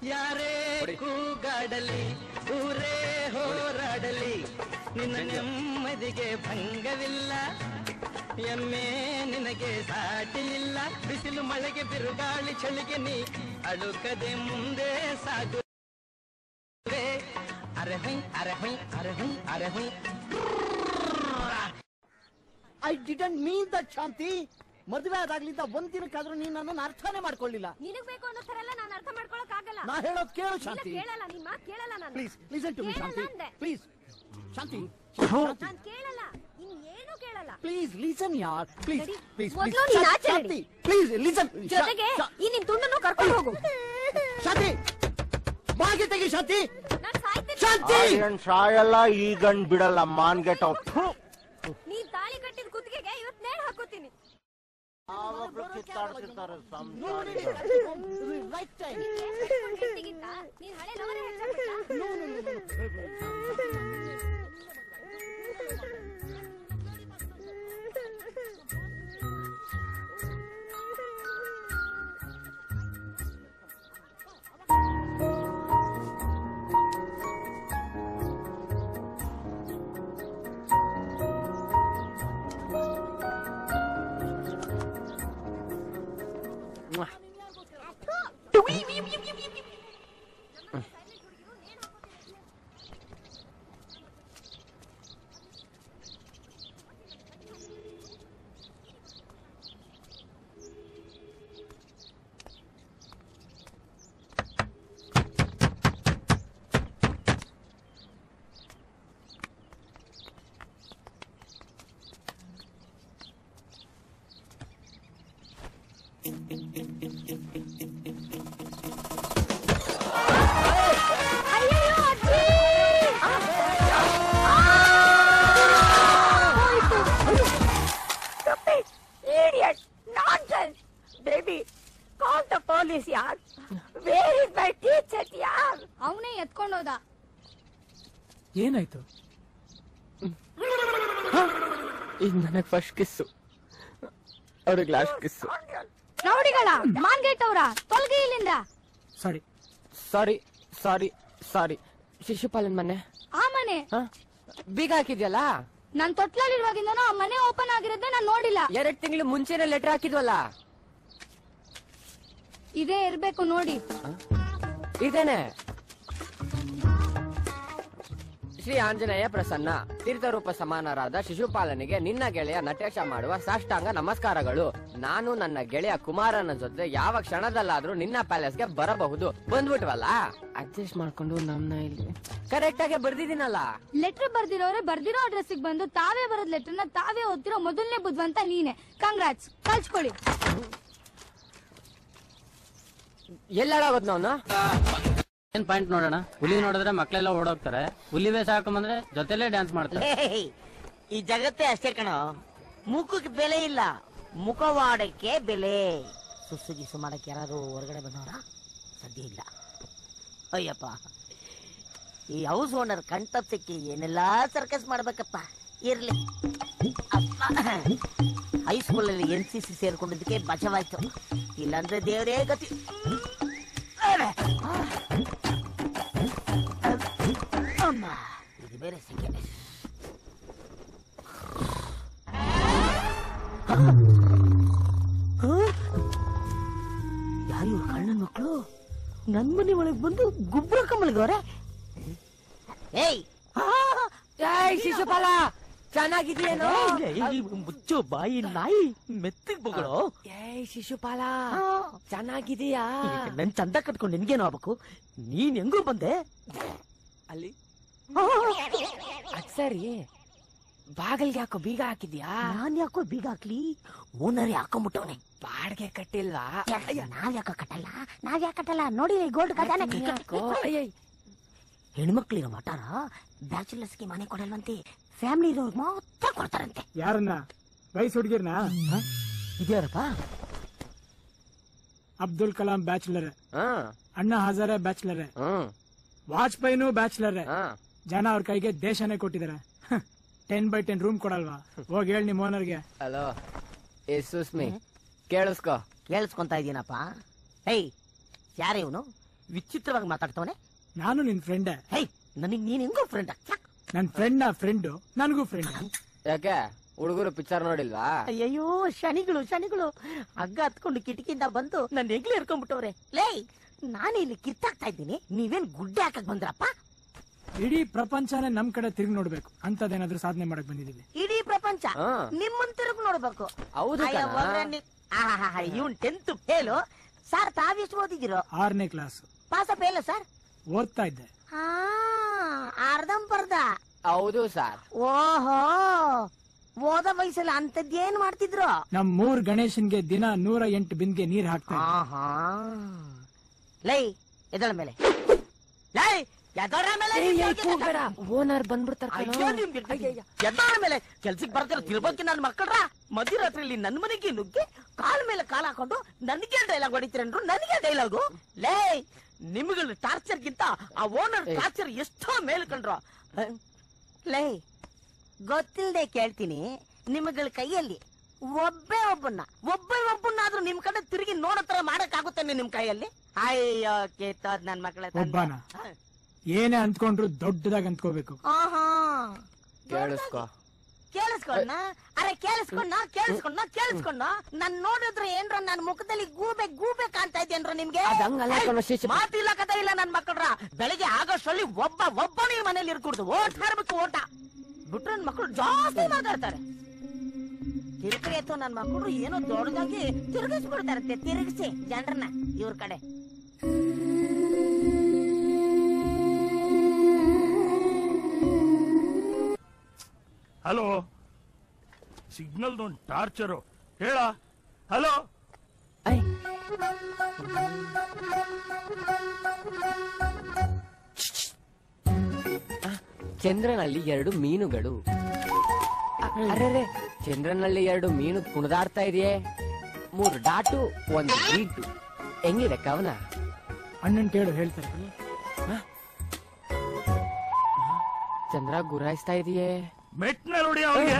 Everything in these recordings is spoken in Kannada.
ಯಾರೇ ಕೂಗಾಡಲಿ ಊರೇ ಹೋರಾಡಲಿ ನಿನ್ನ ನೆಮ್ಮದಿಗೆ ಭಂಗವಿಲ್ಲ. ಎಮ್ಮೆ ನಿನಗೆ ಸಾಟಿಲಿಲ್ಲ. ಬಿಸಿಲು ಮಳೆಗೆ ಬಿರುಗಾಳಿ ಚಳಿಗೆ ನೀ ಅಳುಕದೆ ಮುಂದೆ ಸಾಗು. ಅರೆ ಹುಯ್ ಅರೆ ಹುಯ್ ಅರೆ ಹುಯ್ ಅರೆ ಹುಯ್. ಐ ಡಿಡಂಟ್ ಮೀನ್ ದಟ್ ಶಾಂತಿ. ಮದುವೆ ಆದಾಗ್ಲಿಂದ ಒಂದ್ ದಿನಕ್ಕಾದ್ರೂ ನೀನ್ ನನ್ನನ್ನು ಅರ್ಥನೇ ಮಾಡ್ಕೊಳ್ಳಿಲ್ಲ. ನಿನಗ್ ಬೇಕು ಅನ್ನೋ ತರ ಎಲ್ಲ ನಾನು ಅರ್ಥ ಮಾಡ್ಕೊಳಕ್ ಆಗಲ್ಲ. ನಾ ಹೇಳೋದ್ ಕೇಳು ಶಾಂತಿ. ಕೇಳಲ್ಲ, ನಿನ್ ಮಾತು ಕೇಳಲ್ಲ ನಾನು. Please listen to me Shanti. Please Shanti, ನಾನು ಕೇಳಲ್ಲ, ಇನ್ ಏನು ಕೇಳಲ್ಲ. ಪ್ಲೀಸ್ ಲಿಸನ್ ಯಾರ್. ಪ್ಲೀಸ್ ಪ್ಲೀಸ್ ಮೊದಲು ನೀನು ಆಚೆ ಶಾಂತಿ ಪ್ಲೀಸ್ ಲಿಸನ್. ಜೊತೆಗೆ ಈ ನಿನ್ ತುಂಡನ್ನು ಕರ್ಕೊಂಡು ಹೋಗು. ಶಾಂತಿ ಬಾಗಿ ತೆಗಿ ಶಾಂತಿ. ನಾನು ಸಾಯ್ತೀನಿ. ಶಾಂತಿ ಸಾಯಲ್ಲ, ಈ ಗಂಡ್ ಬಿಡಲ್ಲ. Man get out. ನೀ ತಾಳಿ ಕಟ್ಟಿದ ಕುತ್ತಿಗೆಗೆ ಇವತ್ತು ನೇಣು ಹಾಕೋತೀನಿ. Right time. ನೀನ್ ಹಳೆ ಲವರೇ ಹೆಚ್ಚಾಗ್ಬಿಟ್ಟ. ಅವನೇ ಎತ್ಕೊಂಡೋದ. ಏನಾಯ್ತು? ಈಗ ನನಗ್ ಫಸ್ಟ್ ಕಿಸ್ಸು, ಅವ್ರಿಗೆ ಲಾಸ್ಟ್ ಕಿಸ್ಸು. ರೌಡಿಗಳ ಮಾನ್ಗೇಟ್ ಅವರ ತೊಲಗಿ ಇಲ್ಲಿಂದ. ಸಾರಿ ಸಾರಿ ಸಾರಿ ಸಾರಿ. ಶಿಶುಪಾಲನ್ ಮನೆ. ಆ ಮನೆ ಬೀಗ ಹಾಕಿದ್ಯಲ್ಲ? ನಾನ್ ತೊಟ್ಲಲ್ಲಿರುವಾಗಿಂದನೂ ಆ ಮನೆ ಓಪನ್ ಆಗಿರೋದೇ ನಾನ್ ನೋಡಿಲ್ಲ. 2 ತಿಂಗಳು ಮುಂಚೆನೆ ಲೆಟರ್ ಹಾಕಿದ್ವಲ್ಲ. ಇದೇ ಇರ್ಬೇಕು ನೋಡಿ. ಇದೇನೆ. ಶ್ರೀ ಆಂಜನೇಯ ಪ್ರಸನ್ನ ತೀರ್ಥರೂಪ ಸಮಾನರಾದ ಶಿಶುಪಾಲನಿಗೆ ನಿನ್ನ ಗೆಳೆಯ ನಟೇಶ ಮಾಡುವ ಸಾಷ್ಟಾಂಗ ನಮಸ್ಕಾರಗಳು. ನಾನು ನನ್ನ ಗೆಳೆಯ ಕುಮಾರನ ಜೊತೆ ಯಾವ ಕ್ಷಣದಲ್ಲಾದ್ರೂ ನಿನ್ನ ಪ್ಯಾಲೇಸ್ಗೆ ಬರಬಹುದು. ಬಂದ್ಬಿಟ್ವಲ್ಲ, ಅಡ್ಜಸ್ಟ್ ಮಾಡ್ಕೊಂಡು ನಮ್ನ ಇಲ್ಲಿ ಕರೆಕ್ಟ್ ಆಗಿ ಬರ್ದಿದ್ದೀನಲ್ಲ. ಲೆಟರ್ ಬರ್ದಿರೋರೆ ಬರ್ದಿರೋ ಅಡ್ರೆಸ್ಗೆ ಬಂದು ತಾವೇ ಬರೋದ್ ಲೆಟರ್ನ ತಾವೇ ಓದ್ತಿರೋ ಮೊದಲನೇ ಬುದ್ಧವಂತ ನೀನೆ. ಕಂಗ್ರಾಟ್ಸ್, ಕಳ್ಸ್ಕೊಳ್ಳಿ. ಎಲ್ಲಾಗೋದ್ ನಾವು ಏನ್ ಪಾಯಿಂಟ್ ನೋಡೋಣ. ಹುಲಿ ನೋಡಿದ್ರೆ ಮಕ್ಳೆಲ್ಲ ಓಡೋಗ್ತಾರೆ, ಹುಲಿ ವೇಷ ಹಾಕೊಂಬಂದ್ರೆ ಜೊತೆಲೇ ಡ್ಯಾನ್ಸ್ ಮಾಡ್ತಾರೆ. ಈ ಜಗತ್ತೇ ಅಷ್ಟೇ ಕಣೋ, ಮುಖಕ್ಕೆ ಬೆಲೆ ಇಲ್ಲ, ಮುಖವಾಡಕ್ಕೆ ಬೆಲೆ. ಸುಸು ಮಾಡಕ್ಕೆ ಯಾರಾದ್ರೂ ಹೊರಗಡೆ ಬಂದವರ? ಸದ್ಯ ಇಲ್ಲ. ಅಯ್ಯಪ್ಪ, ಈ ಹೌಸ್ ಓನರ್ ಕಣ್ತಪ್ಸಕ್ಕೆ ಏನೆಲ್ಲಾ ಸರ್ಕಸ್ ಮಾಡ್ಬೇಕಪ್ಪ. ಇರ್ಲಿ, ಹೈಸ್ಕೂಲಲ್ಲಿ NCC ಸೇರ್ಕೊಂಡಿದ್ದಕ್ಕೆ ಬಚಾವಾಯ್ತು, ಇಲ್ಲಾಂದ್ರೆ ದೇವರೇ ಗತಿ. ಇದು ಬೇರೆ ಸಿಕ್ಕ. ಯಾರು ಕಣ್ಣನ್ ಮಕ್ಕಳು ನನ್ ಮನೆ ಒಳಗೆ ಬಂದು ಗುಬ್ರ ಕಮಲ್ಗವ್ರೆ? ಏಯ್ ಶಿಶುಪಾಲ, ಚೆನ್ನಾಗಿದೆಯೇನೋ? ಮುಚ್ಚು ಬಾಯಿ ನಾಯಿ, ಮೆತ್ತಗ್ ಬಗಳು. ಏಯ್ ಶಿಶುಪಾಲ, ಚೆನ್ನಾಗಿದೀಯಾ? ನನ್ ಚಂದ ಕಟ್ಕೊಂಡು ನಿನ್ಗೇನು ಆಗ್ಬೇಕು? ನೀನ್ ಹೆಂಗೂ ಬಂದೆ ಅಲ್ಲಿ? ಅದ್ ಸರಿ, ಬಾಗಿಲ್ಗೆ ಯಾಕೋ ಬೀಗ ಹಾಕಿದ್ಯಾ? ನಾನ್ ಯಾಕೋ ಬೀಗ ಹಾಕ್ಲಿ? ಓನರ್ ಹಾಕೊಂಡ್ಬಿಟ್ಟವನೆ. ಬಾಡ್ಗೆ ಕಟ್ಟಿಲ್ವಾ? ನಾವ್ ಯಾಕೋ ಕಟ್ಟಲ್ಲ, ನಾವ್ ಯಾಕೆ ಕಟ್ಟಲ್ಲ? ನೋಡಿ ಗೋಲ್ಡ್ ಖಜಾನೆ. ಹೆಣ್ಮಕ್ಳಿರೋ ಮಠಾರ ಬ್ಯಾಚುಲರ್ಸ್ಗೆ ಮನೆ ಕೊಡಲ್ವಂತೆ, ಫ್ಯಾಮಿಲಿ ಇರೋರ್ಗೆ ಮಾತ್ರ ಕೊಡ್ತಾರಂತೆ. ಯಾರನ್ನ? ವಯಸ್ಸು ಹುಡುಗಿರ್ನ? ಇದ್ಯಾರಪ್ಪ? Abdul Kalam bachelor, Anna Hazare bachelor, ವಾಜಪೇಯಿನೂ bachelor. ಜನ ಅವ್ರ ಕೈಗೆ ದೇಶನೇ ಕೊಟ್ಟಿದ್ದಾರೆ. 10x10 room ಕೊಡಲ್ವಾ? ಹೋಗಿ ಹೇಳಿ ನಿಮ್ ಓನರ್ಗೆ. ಹಲೋ ಸುಸ್ಮಿ, ಕೇಳಿಸ್ಕೊ. ಕೇಳಿಸ್ಕೊಂತ ಇದೀನಪ್ಪ. ಹೇಯ್, ಯಾರೇ ಇವನು ವಿಚಿತ್ರವಾಗಿ ಮಾತಾಡ್ತವನೆ? ನಾನು ನಿನ್ ಫ್ರೆಂಡ್. ಹೇಯ್, ನನಗ್ ನೀನ್ ಹೆಂಗೋ ಫ್ರೆಂಡ್? ನನ್ ಫ್ರೆಂಡ್ ಫ್ರೆಂಡು, ನನಗೂ ಫ್ರೆಂಡ್. ಯಾಕೆ ಹುಡುಗರು ಪಿಕ್ಚರ್ ನೋಡಿಲ್ವಾ? ಅಯ್ಯೋ ಶನಿಗಳು ಹಗ್ಗ ಹತ್ಕೊಂಡು ಕಿಟಕಿಯಿಂದ ಬಂದು ನನ್ನ ಹೆಗ್ಲು ಹಿಡ್ಕೊಂಡ್ಬಿಟ್ಟವ್ರೆ. ಲೇ, ನಾನು ಇಲ್ಲಿ ಕಿತ್ತಾಕ್ತಾ ಇದ್ದೀನಿ, ನೀವೇನ್ ಗುಡ್ಡೆ ಹಾಕಕ್ ಬಂದ್ರಪ್ಪ? ಇಡೀ ಪ್ರಪಂಚನೇ ನಮ್ ಕಡೆ ತಿರುಗಿ ನೋಡ್ಬೇಕು ಅಂತದೇನಾದ್ರೂ ಸಾಧನೆ ಮಾಡಕ್ ಬಂದಿದ್ದೀವಿ. ಇಡೀ ಪ್ರಪಂಚ ನಿಮ್ಮನ್ ತಿರುಗಿ ನೋಡ್ಬೇಕು. ಹೌದು. ಇವನ್ 10th ಫೇಲು. ಸರ್, ತಾವೆಷ್ಟು ಓದಿದಿರೋ? 6ನೇ ಕ್ಲಾಸ್. ಪಾಸ ಫೇಲ ಸರ್? ಓದ್ತಾ ಇದ್ದೆ. ಅರ್ಧಂಬರ್ಧ. ಹೌದು ಸರ್. ಓಹೋ, ಓದ ವಯಸ್ಸಲ್ಲಿ ಅಂತದ್ದೇನ್ ಮಾಡ್ತಿದ್ರು? ನಮ್ 3 ಗಣೇಶನ್ಗೆ ದಿನ 108 ಬಿಂದಿಗೆ ನೀರ್ ಹಾಕ್ತಾ ಲೈ ಎದಳ ಮೇಲೆ, ಲೈ ಎದಳ ಮೇಲೆ ಓನರ್ ಬಂದ್ಬಿಡ್ತಾರೆ. ಎದಳ ಮೇಲೆ ಕೆಲ್ಸಕ್ಕೆ ಬರ್ತಾರ ತಿಳ್ಬೋಕಿ ನನ್ನ ಮಕ್ಕಳ್ರ. ಮಧ್ಯರಾತ್ರಿಯಲ್ಲಿ ನನ್ನ ಮನೆಗೆ ನುಗ್ಗಿ ಕಾಲ್ ಮೇಲೆ ಕಾಲ್ ಹಾಕೊಂಡು ನನಗೆ ಡೈಲಾಗ್ ಹೊಡಿತೀರನ್ರು. ನನಗೆ ಡೈಲಾಗು? ಲೇ, ನಿಮ್ಗಳ ಟಾರ್ಚರ್ಗಿಂತ ಆ ಓನರ್ ಟಾರ್ಚರ್ ಎಷ್ಟೋ ಮೇಲ್ ಕಂಡ್ರು. ಲೇ, ಗೊತ್ತಿಲ್ಲದೆ ಕೇಳ್ತೀನಿ, ನಿಮ್ಗಳ ಕೈಯಲ್ಲಿ ಒಬ್ಬೇ ಒಬ್ಬನಾದ್ರೂ ನಿಮ್ ಕಡೆ ತಿರುಗಿ ನೋಡೋತರ ಮಾಡಕ್ ಆಗುತ್ತೇನೆ ನಿಮ್ ಕೈಯಲ್ಲಿ? ಅಯ್ಯೋ ಕೇತೋದ್ ನನ್ ಮಕ್ಕಳ. ಒಬ್ಬನ ಏನೇ ಅಂದ್ಕೊಂಡ್ರು ದೊಡ್ಡದಾಗಿ ಅಂದ್ಕೋಬೇಕು. ಕೇಳಿಸ್ಕೊಂಡ ನನ್ ನೋಡಿದ್ರೆ ಏನ್ರ ನನ್ ಮುಖದಲ್ಲಿ ಗೂಬೆ ಕಾಣ್ತಾ ಇದ್ದೇನ್ರ ನಿಮ್ಗೆ? ಮಾತಿಲ್ಲ ಕಥೆ ಇಲ್ಲ ನನ್ ಮಕ್ಕಳ್ರ. ಬೆಳಿಗ್ಗೆ ಆಗೋಷ್ಟರಲ್ಲಿ ಒಬ್ಬನೇ ಮನೇಲಿ ಇರ್ಕೂಡ್ದು. ಓಟ್ ಹಾರ್ಬೇಕು, ಓಟ ಬಿಟ್ರೆ ನನ್ ಮಕ್ಕಳು ಜಾಸ್ತಿ ಮಾತಾಡ್ತಾರೆ. ತಿರುಗಿ ಎತ್ತೋ ನನ್ ಮಕ್ಕಳು ಏನೋ ದೊಡ್ಡದಾಗಿ ತಿರುಗಿಸ್ಬಿಡ್ತಾರಂತೆ. ತಿರುಗಿಸಿ ಜನರನ್ನ ಇವ್ರ ಕಡೆ. ಹಲೋ, ಸಿಗ್ನಲ್ ಒಂದು ಟಾರ್ಚರು. ಹೇಳ. ಹಲೋ, ಚಂದ್ರನಲ್ಲಿ 2 ಮೀನುಗಳು. ಅರೆ, ಚಂದ್ರನಲ್ಲಿ 2 ಮೀನು ಕುಣಿದಾಡ್ತಾ ಇದೆಯೇ? 3 ಡಾಟು, 1 ಗೀಟು. ಹೆಂಗಿದೆ ಕವನ? ಅಣ್ಣನ್ ಕೇಳು, ಹೇಳ್ತಾರೆ. ಚಂದ್ರ ಗುರಾಯಿಸ್ತಾ ಇದೆಯೇ? ಮೆಟ್ನ ನೋಡಿ ಅವನಿಗೆ.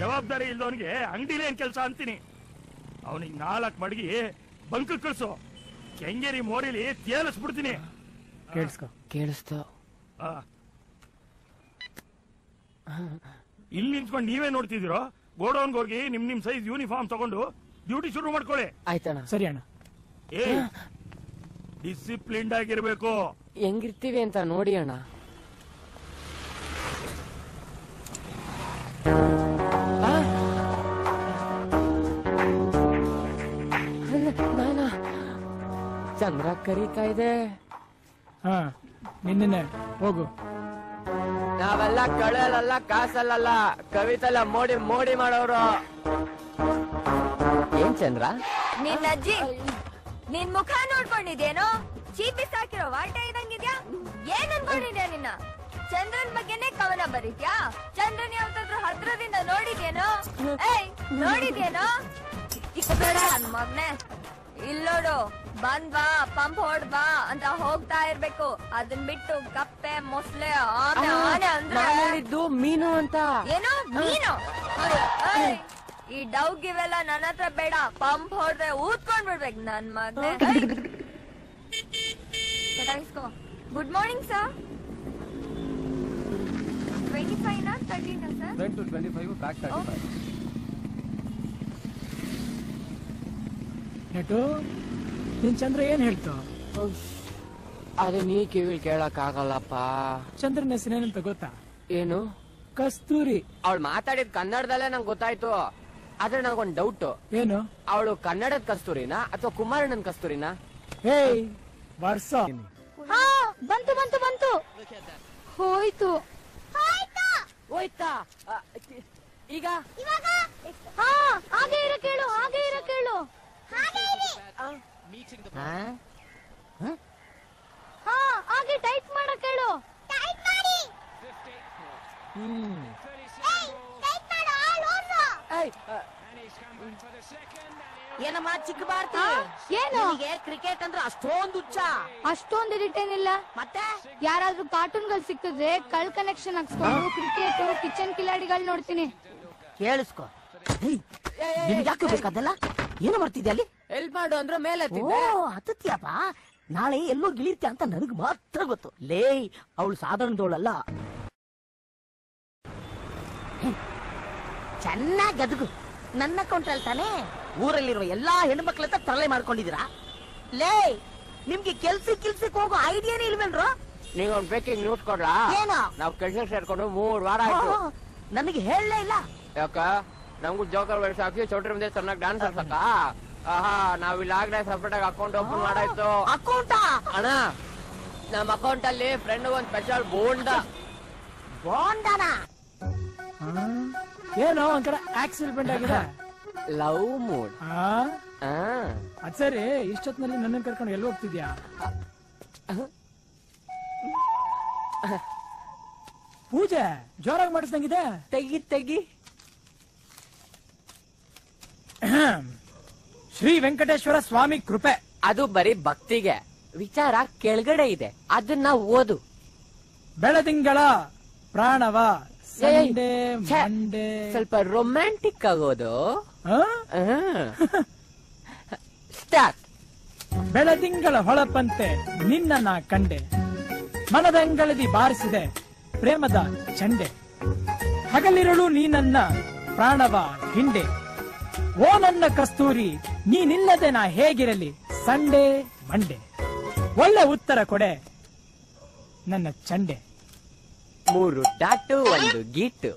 ಜವಾಬ್ದಾರಿ ಇಲ್ದವನಿಗೆ ಅಂಗಡಿಲಿ ಏನ್ ಕೆಲಸ ಅಂತೀನಿ. ಅವನಿಗೆ 4 ಮಡಗಿ ಬಂಕ್ ಕಳ್ಸು. ಕೆಂಗೇರಿ ಮೋರಿಲಿ ತೇಲಿಸ್ಬಿಡ್ತೀನಿ. ಕೇಳಿಸ್ತು. ಇಲ್ಲಿ ನಿಂತ್ಕೊಂಡು ನೀವೇ ನೋಡ್ತಿದ್ದೀರೋ? ಗೋಡೌನ್ಗೆ ಹೋಗಿ ನಿಮ್ ಸೈಜ್ ಯೂನಿಫಾರ್ಮ್ ತಗೊಂಡು ಡ್ಯೂಟಿ ಶುರು ಮಾಡ್ಕೊಳ್ಳಿ. ಆಯ್ತಣ್ಣ. ಸರಿ ಅಣ್ಣ. ಡಿಸಿಪ್ಲಿನ್ಡ್ ಆಗಿರ್ಬೇಕು. ಹೆಂಗಿರ್ತೀವಿ ಅಂತ ನೋಡಿ ಅಣ್ಣ. ಚಂದ್ರ ಕರೀತಾ ಇದೆ. ನಿನ್ನೆ ಹೋಗು. ನಾವೆಲ್ಲ ಕಳೆಯಲ್ಲ, ಕಾಸಲ್ಲ, ಕವಿತೆಲ್ಲ ಮೋಡಿ ಮಾಡೋರು. ಏನ್ ಚಂದ್ರ? ನಿನ್ನ ಅಜ್ಜಿ ನಿನ್ ಮುಖ ನೋಡ್ಕೊಂಡಿದ್ಯೇನೋ? ಚೀಪ್ ಬಿಸಾಕಿರೋ ವಾಟೆ ಇದಂಗಿದ್ಯಾ? ಏನ್ ಅನ್ಕೊಂಡಿದ್ಯಾ ನಿನ್ನ? ಚಂದ್ರನ್ ಬಗ್ಗೆನೆ ಕವನ ಬರೀತ್ಯಾ? ಚಂದ್ರನ್ ಯಾವತ್ತಾದ್ರೂ ಹತ್ರದಿಂದ ನೋಡಿದ್ಯೇನೋ? ನೋಡಿದ್ಯೇನೋ? ನನ್ ಮಗ್ನೆ ಇಲ್ಲೋಡು, ಬಂದ್ವಾ ಪಂಪ್ ಹೊಡ್ಬಾ ಅಂತ ಹೋಗ್ತಾ ಇರ್ಬೇಕು. ಅದನ್ ಬಿಟ್ಟು ಕಪ್ಪೆ ಮೊಸಳೆ ಆನೆ ಅಂದ್ರೆ ಮೀನು ಅಂತ. ಏನೋ ಮೀನು? ಈ ಡೌಗ್ ಇವೆಲ್ಲ ನನ್ನ ಹತ್ರ ಬೇಡ. ಪಂಪ್ ಹೊಡ್ರೆ ಊದ್ಕೊಂಡ್ ಬಿಡ್ಬೇಕು ನನ್ ಮಗ್ನೆ. Good morning sir. 25 ನಾ 30 ನಾ ಸರ್? 10 to 25 back 35. ನೆಟು, ನಿನ್ ಚಂದ್ರ ಏನ್ ಹೇಳ್ತು? ಅದು ನೀ ಕಿವಿಲ್ ಕೇಳಕ್ ಆಗಲ್ಲಪ್ಪ. ಚಂದ್ರನ ಹೆಸರೇನಂತ ಗೊತ್ತಾ? ಏನು? ಕಸ್ತೂರಿ. ಅವಳು ಮಾತಾಡಿದ ಕನ್ನಡದಲ್ಲೇ ನಂಗೆ ಗೊತ್ತಾಯ್ತು. ಆದ್ರೆ ನಂಗೊಂದ್ ಡೌಟ್. ಏನು? ಅವಳು ಕನ್ನಡದ ಕಸ್ತೂರಿನಾ ಅಥವಾ ಕುಮಾರಣ್ಣನ್ ಕಸ್ತೂರಿನಾ? ವರ್ಷ ಬಂತು ಹೋಯ್ತು. ಹೋಯ್ತಾ? ಈಗ ಹಾಗೆ ಇರ ಕೇಳು. ಹಾಗೆ ಟೈಪ್ ಮಾಡಕ್ ಹೇಳು. ಏನಮ್ಮ ಚಿಕ್ಕ ಭಾರತಿ, ಏನು ಕ್ರಿಕೆಟ್ ಅಂದ್ರೆ ಅಷ್ಟೊಂದು ಹುಚ್ಚ? ಅಷ್ಟೊಂದು ಇರಿಟೇನಿಲ್ಲ. ಮತ್ತೆ ಯಾರಾದ್ರೂ ಕಾರ್ಟೂನ್ಗಳು ಸಿಕ್ಕಿದ್ರೆ ಕಳ್ ಕನೆಕ್ಷನ್ ಹಾಕ್ಸ್ಕೊಂಡು ಕ್ರಿಕೆಟ್ ಕಿಚನ್ ಕಿಲಾಡಿಗಳು ನೋಡ್ತೀನಿ. ಕೇಳಿಸ್ಕೊ, ಯಾಕೆ ಬೇಕಾದಲ್ಲ? ಏನು ಮಾಡ್ತಿದ್ದೆ ಅಲ್ಲಿ? ಹೆಲ್ಪ್ ಮಾಡು ಅಂದ್ರೆ ಮೇಲೆ ಹತ್ತತ್ಯಪ್ಪ, ನಾಳೆ ಎಲ್ಲೋ ಗಿಳಿರ್ತಿ ಅಂತ ನನಗ್ ಮಾತ್ರ ಗೊತ್ತು. ಲೇ, ಅವಳು ಸಾಧಾರಣದವಳಲ್ಲ. ಚೆನ್ನಾಗಿ ಗದಗು. ನನ್ನ ಅಕೌಂಟಲ್ಲಿ ತಾನೆ ಊರಲ್ಲಿರುವ ಎಲ್ಲಾ ಹೆಣ್ಮಕ್ಳ ಹತ್ರ ತರಲೆ ಮಾಡ್ಕೊಂಡಿದ್ದೀರಾ? ಲೇ, ನಿಮ್ಗೆ ಕೆಲ್ಸಕ್ಕೆ ಹೋಗೋ ಐಡಿಯಾನೇ ಇಲ್ವೇನ್ರು? ನೀವೊಂದ್ ಬೇಕಿಂಗ್ ನ್ಯೂಸ್ ಕೊಡ್ಲಾ? ಏನು? ನಾವ್ ಕೆಲ್ಸ ಸೇರ್ಕೊಂಡು 3 ವಾರ ಆಯ್ತು. ನನಗೆ ಹೇಳಲೇ ಇಲ್ಲ. ಯಾಕ ನಮಗೂ ಜೋಕರ್ ವೇಷ ಹಾಕಿ ಚೌಟ್ರಿ ಮುಂದೆ ಚೆನ್ನಾಗಿ ಡಾನ್ಸ್ ಆಡ್ಸಕ್ಕ? ಆಹಾ, ನಾವ್ ಇಲ್ಲಿ ಆಗ್ಲೇ ಸಪ್ರೇಟ್ ಆಗಿ ಅಕೌಂಟ್ ಓಪನ್ ಮಾಡಾಯ್ತು. ಅಕೌಂಟಾ? ಅಣ್ಣ, ನಮ್ ಅಕೌಂಟ್ ಅಲ್ಲಿ ಫ್ರೆಂಡ್ ಒಂದ್ ಸ್ಪೆಷಲ್ ಬೋಂಡನ ಏನೋ ಒಂಥರ ಆಕ್ಸಿಡೆಂಟ್ ಆಗಿದೆ. Love mood. ಅದ್ ಸರಿ, ಇಷ್ಟೊತ್ತಿನಲ್ಲಿ ನನ್ನ ಕರ್ಕೊಂಡು ಎಲ್ಲಿ ಹೋಗ್ತಿದ್ಯಾ? ಪೂಜೆ ಜೋರಾಗಿ ಮಾಡಿಸ್ದಂಗಿದೆ. ತೆಗಿ ಶ್ರೀ ವೆಂಕಟೇಶ್ವರ ಸ್ವಾಮಿ ಕೃಪೆ. ಅದು ಬರೀ ಭಕ್ತಿಗೆ. ವಿಚಾರ ಕೆಳಗಡೆ ಇದೆ, ಅದನ್ನ ಓದು. ಬೆಳದಿಂಗಳ ಪ್ರಾಣವ ಸಂಡೆ ಮಂಡೆ. ಸ್ವಲ್ಪ ರೊಮ್ಯಾಂಟಿಕ್ ಆಗೋದು. ಸ್ಟಾರ್ಟ್. ಬೆಳದಿಂಗಳ ಹೊಳಪಂತೆ ನಿನ್ನ ನಾ ಕಂಡೆ, ಮನದಂಗಳದಿ ಬಾರಿಸಿದೆ ಪ್ರೇಮದ ಚಂಡೆ. ಹಗಲಿರುಳು ನೀ ನನ್ನ ಪ್ರಾಣವ ಹಿಂಡೆ, ಓ ನನ್ನ ಕಸ್ತೂರಿ ನೀನಿಲ್ಲದೆ ನಾ ಹೇಗಿರಲಿ ಸಂಡೆ ಮಂಡೆ. ಒಳ್ಳೆ ಉತ್ತರ ಕೊಡೆ ನನ್ನ ಚಂಡೆ. 3 ಟಾಟು 1 ಗೀಟು.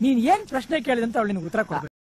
ನೀನ್ ಏನ್ ಪ್ರಶ್ನೆ ಕೇಳಿದಂತ ಅವಳು ನಿನ್ಗೆ ಉತ್ತರ ಕೊಡ್ಬೇಕು.